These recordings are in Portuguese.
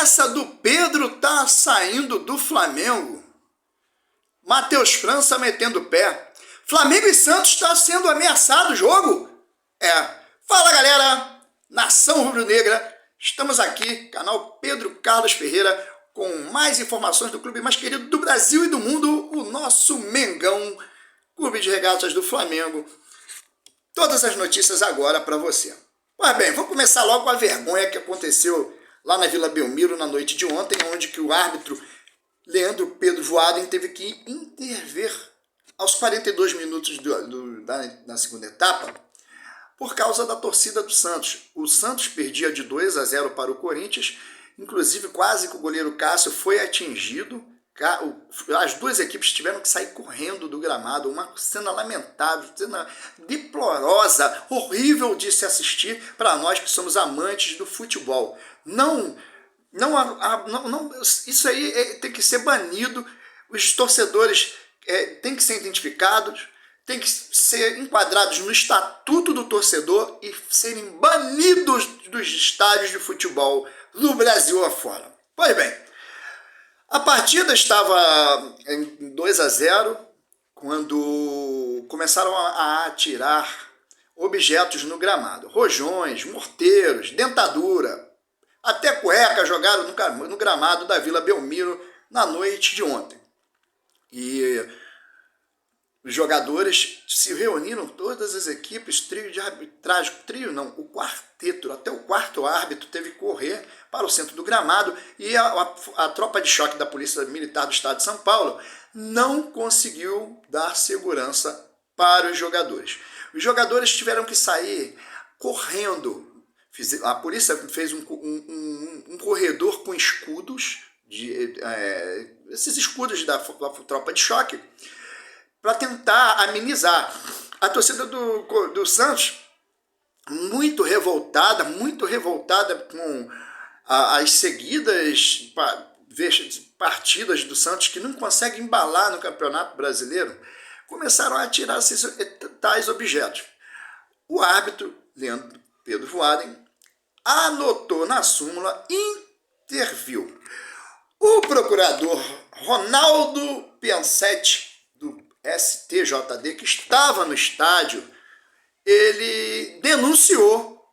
essa do Pedro tá saindo do Flamengo? Matheus França metendo o pé. Flamengo e Santos está sendo ameaçado o jogo? Fala galera, Nação Rubro-Negra, estamos aqui, canal Pedro Carlos Ferreira, com mais informações do clube mais querido do Brasil e do mundo, o nosso Mengão, Clube de Regatas do Flamengo. Todas as notícias agora para você. Pois bem, vamos começar logo com a vergonha que aconteceu lá na Vila Belmiro na noite de ontem, onde que o árbitro Leandro Pedro Voaden teve que intervir aos 42 minutos da segunda etapa por causa da torcida do Santos. O Santos perdia de 2-0 para o Corinthians, inclusive quase que o goleiro Cássio foi atingido. As duas equipes tiveram que sair correndo do gramado, uma cena lamentável, cena deplorosa, horrível de se assistir para nós que somos amantes do futebol. Isso aí tem que ser banido, os torcedores têm que ser identificados, têm que ser enquadrados no estatuto do torcedor e serem banidos dos estádios de futebol do Brasil afora. Pois bem, a partida estava em 2-0 quando começaram a atirar objetos no gramado. Rojões, morteiros, dentadura, até cueca jogaram no gramado da Vila Belmiro na noite de ontem. E os jogadores se reuniram, todas as equipes, trio de arbitragem, o quarteto, até o quarto árbitro teve que correr para o centro do gramado e a tropa de choque da Polícia Militar do Estado de São Paulo não conseguiu dar segurança para os jogadores. Os jogadores tiveram que sair correndo. A polícia fez um corredor com escudos, esses escudos da tropa de choque, para tentar amenizar. A torcida do Santos, muito revoltada com as seguidas partidas do Santos, que não consegue embalar no Campeonato Brasileiro, começaram a atirar tais objetos. O árbitro, Leandro Pedro Voaden, anotou na súmula, interviu. O procurador Ronaldo Piancetti, do STJD, que estava no estádio, ele denunciou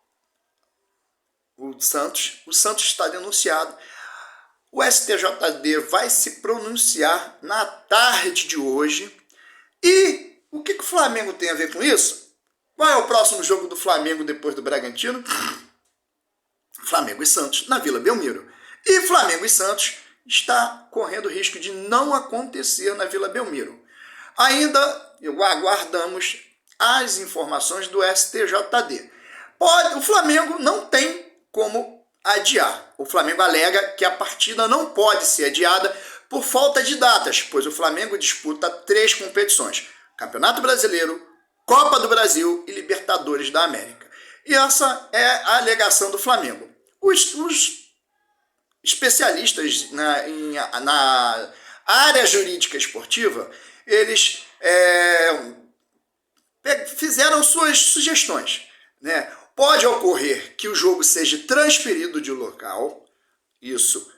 o Santos está denunciado. O STJD vai se pronunciar na tarde de hoje. E o que o Flamengo tem a ver com isso? Qual é o próximo jogo do Flamengo depois do Bragantino? Flamengo e Santos, na Vila Belmiro. E Flamengo e Santos está correndo risco de não acontecer na Vila Belmiro. Ainda aguardamos as informações do STJD. O Flamengo não tem como adiar. O Flamengo alega que a partida não pode ser adiada por falta de datas, pois o Flamengo disputa 3 competições: Campeonato Brasileiro, Copa do Brasil e Libertadores da América. E essa é a alegação do Flamengo. Os especialistas na área jurídica esportiva, eles fizeram suas sugestões, né? Pode ocorrer que o jogo seja transferido de local, isso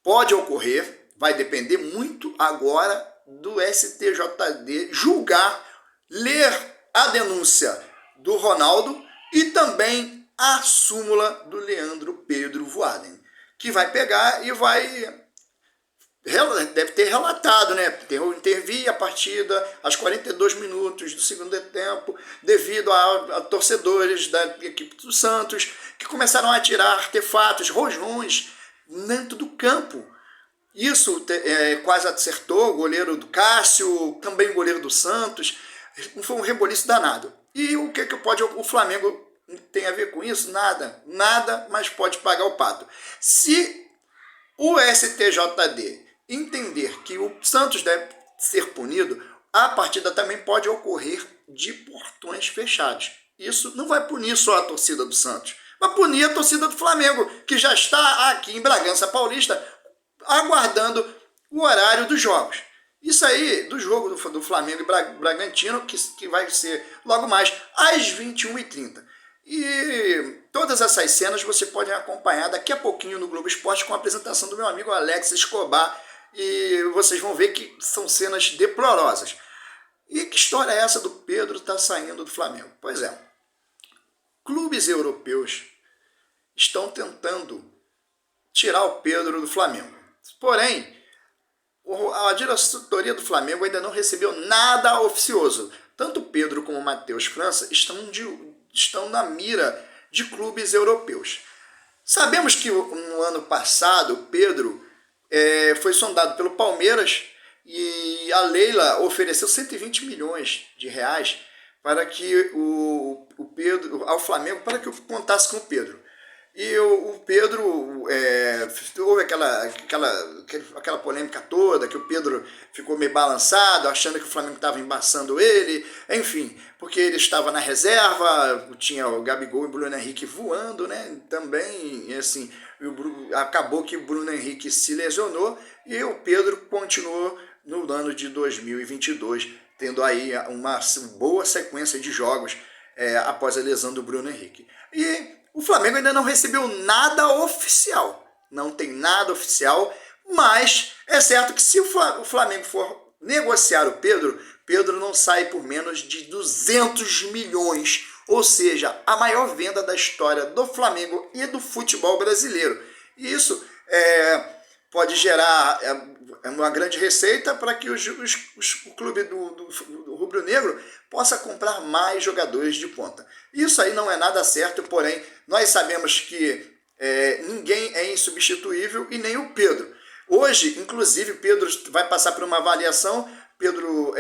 pode ocorrer, vai depender muito agora do STJD julgar, ler a denúncia do Ronaldo e também a súmula do Leandro Pedro Voaden, que vai pegar e deve ter relatado, né? Intervi a partida aos 42 minutos do segundo tempo, devido a torcedores da equipe do Santos, que começaram a atirar artefatos, rojões, dentro do campo. Isso quase acertou o goleiro do Cássio, também o goleiro do Santos. Foi um reboliço danado. E o que o Flamengo tem a ver com isso? Nada, mas pode pagar o pato. Se o STJD entender que o Santos deve ser punido, a partida também pode ocorrer de portões fechados. Isso não vai punir só a torcida do Santos, vai punir a torcida do Flamengo, que já está aqui em Bragança Paulista aguardando o horário dos jogos. Isso aí, do jogo do Flamengo e Bragantino, que vai ser logo mais às 21h30. E Todas essas cenas você pode acompanhar daqui a pouquinho no Globo Esporte com a apresentação do meu amigo Alex Escobar, e vocês vão ver que são cenas deplorosas. E que história é essa do Pedro estar saindo do Flamengo? Pois é, clubes europeus estão tentando tirar o Pedro do Flamengo. Porém, a diretoria do Flamengo ainda não recebeu nada oficioso. Tanto Pedro como Matheus França estão na mira de clubes europeus. Sabemos que no ano passado, Pedro foi sondado pelo Palmeiras e a Leila ofereceu 120 milhões de reais para que ao Flamengo, para que eu contasse com o Pedro. E o Pedro, houve aquela polêmica toda, que o Pedro ficou meio balançado, achando que o Flamengo estava embaçando ele, enfim, porque ele estava na reserva, tinha o Gabigol e o Bruno Henrique voando, né? Também, assim, acabou que o Bruno Henrique se lesionou e o Pedro continuou no ano de 2022, tendo aí uma boa sequência de jogos após a lesão do Bruno Henrique. E o Flamengo ainda não recebeu nada oficial, não tem nada oficial, mas é certo que se o Flamengo for negociar o Pedro não sai por menos de 200 milhões, ou seja, a maior venda da história do Flamengo e do futebol brasileiro. E isso pode gerar uma grande receita para que o clube do rubro-negro possa comprar mais jogadores de ponta. Isso aí não é nada certo, porém, nós sabemos que ninguém é insubstituível e nem o Pedro. Hoje, inclusive, o Pedro vai passar por uma avaliação. Pedro,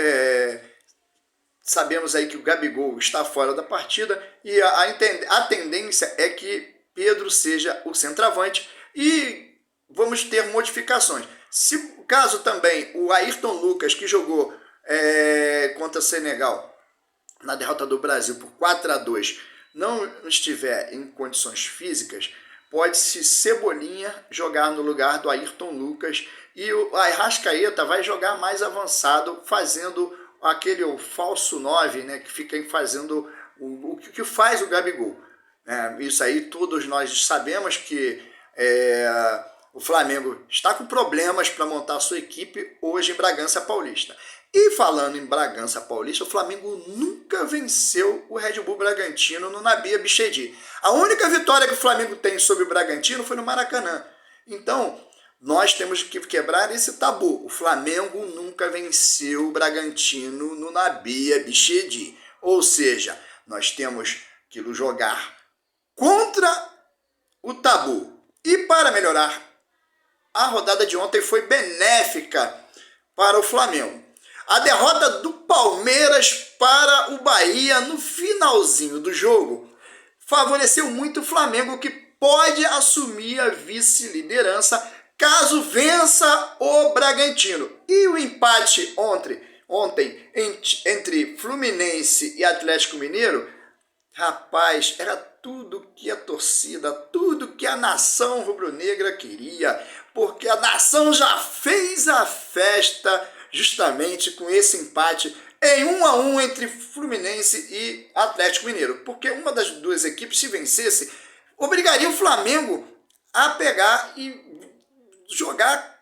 sabemos aí que o Gabigol está fora da partida e a tendência é que Pedro seja o centroavante e vamos ter modificações. Se caso também o Ayrton Lucas, que jogou contra o Senegal na derrota do Brasil por 4-2, não estiver em condições físicas, pode-se Cebolinha jogar no lugar do Ayrton Lucas e o Arrascaeta vai jogar mais avançado, fazendo aquele falso 9, né, que fica fazendo o que faz o Gabigol. Isso aí todos nós sabemos que o Flamengo está com problemas para montar a sua equipe hoje em Bragança Paulista. E falando em Bragança Paulista, o Flamengo nunca venceu o Red Bull Bragantino no Nabi Abichedi. A única vitória que o Flamengo tem sobre o Bragantino foi no Maracanã. Então, nós temos que quebrar esse tabu. O Flamengo nunca venceu o Bragantino no Nabi Abichedi. Ou seja, nós temos que jogar contra o tabu. E para melhorar, a rodada de ontem foi benéfica para o Flamengo. A derrota do Palmeiras para o Bahia no finalzinho do jogo favoreceu muito o Flamengo, que pode assumir a vice-liderança caso vença o Bragantino. E o empate ontem entre Fluminense e Atlético Mineiro, rapaz, era tudo que a torcida, tudo que a nação rubro-negra queria, porque a nação já fez a festa justamente com esse empate em 1-1 entre Fluminense e Atlético Mineiro, porque uma das duas equipes, se vencesse, obrigaria o Flamengo a pegar e jogar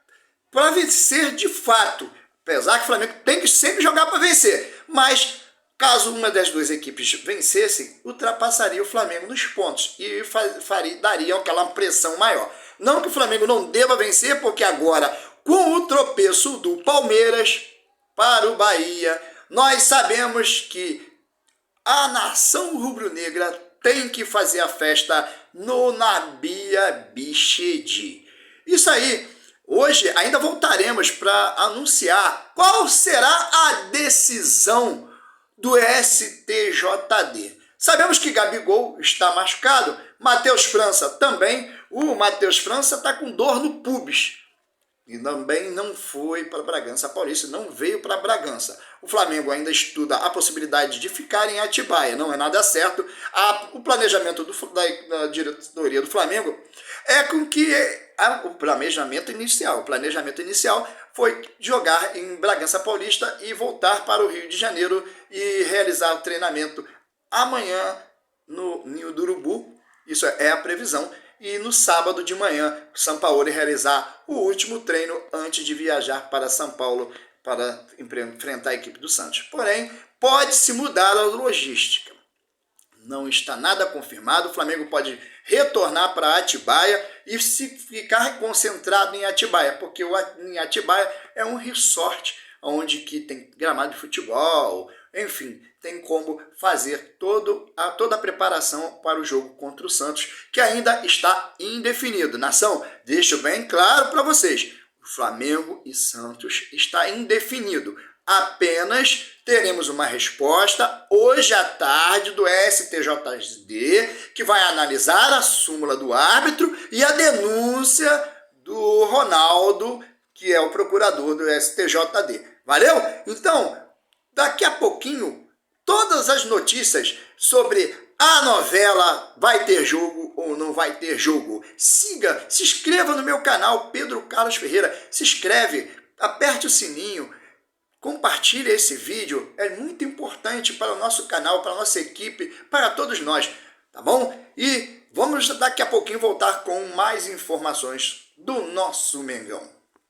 para vencer de fato, apesar que o Flamengo tem que sempre jogar para vencer, mas caso uma das duas equipes vencesse, ultrapassaria o Flamengo nos pontos e daria aquela pressão maior. Não que o Flamengo não deva vencer, porque agora, com o tropeço do Palmeiras para o Bahia, nós sabemos que a nação rubro-negra tem que fazer a festa no Nabi Abichedi. Isso aí, hoje ainda voltaremos para anunciar qual será a decisão do STJD. Sabemos que Gabigol está machucado, Matheus França também. O Matheus França está com dor no pubis e também não foi para Bragança Paulista, não veio para Bragança. O Flamengo ainda estuda a possibilidade de ficar em Atibaia, não é nada certo. O planejamento da diretoria do Flamengo é com que o planejamento inicial foi jogar em Bragança Paulista e voltar para o Rio de Janeiro e realizar o treinamento amanhã no Ninho do Urubu Isso é a previsão. E no sábado de manhã, o Sampaoli realizar o último treino antes de viajar para São Paulo para enfrentar a equipe do Santos. Porém, pode-se mudar a logística. Não está nada confirmado. O Flamengo pode retornar para Atibaia e se ficar concentrado em Atibaia, porque em Atibaia é um resort onde que tem gramado de futebol, enfim, tem como fazer toda a preparação para o jogo contra o Santos, que ainda está indefinido. Nação, deixo bem claro para vocês, o Flamengo e Santos está indefinido. Apenas teremos uma resposta hoje à tarde do STJD, que vai analisar a súmula do árbitro e a denúncia do Ronaldo, que é o procurador do STJD. Valeu? Então, daqui a pouquinho, todas as notícias sobre a novela vai ter jogo ou não vai ter jogo. Siga, se inscreva no meu canal, Pedro Carlos Ferreira. Se inscreve, aperte o sininho. Compartilhe esse vídeo, é muito importante para o nosso canal, para a nossa equipe, para todos nós, tá bom? E vamos daqui a pouquinho voltar com mais informações do nosso Mengão.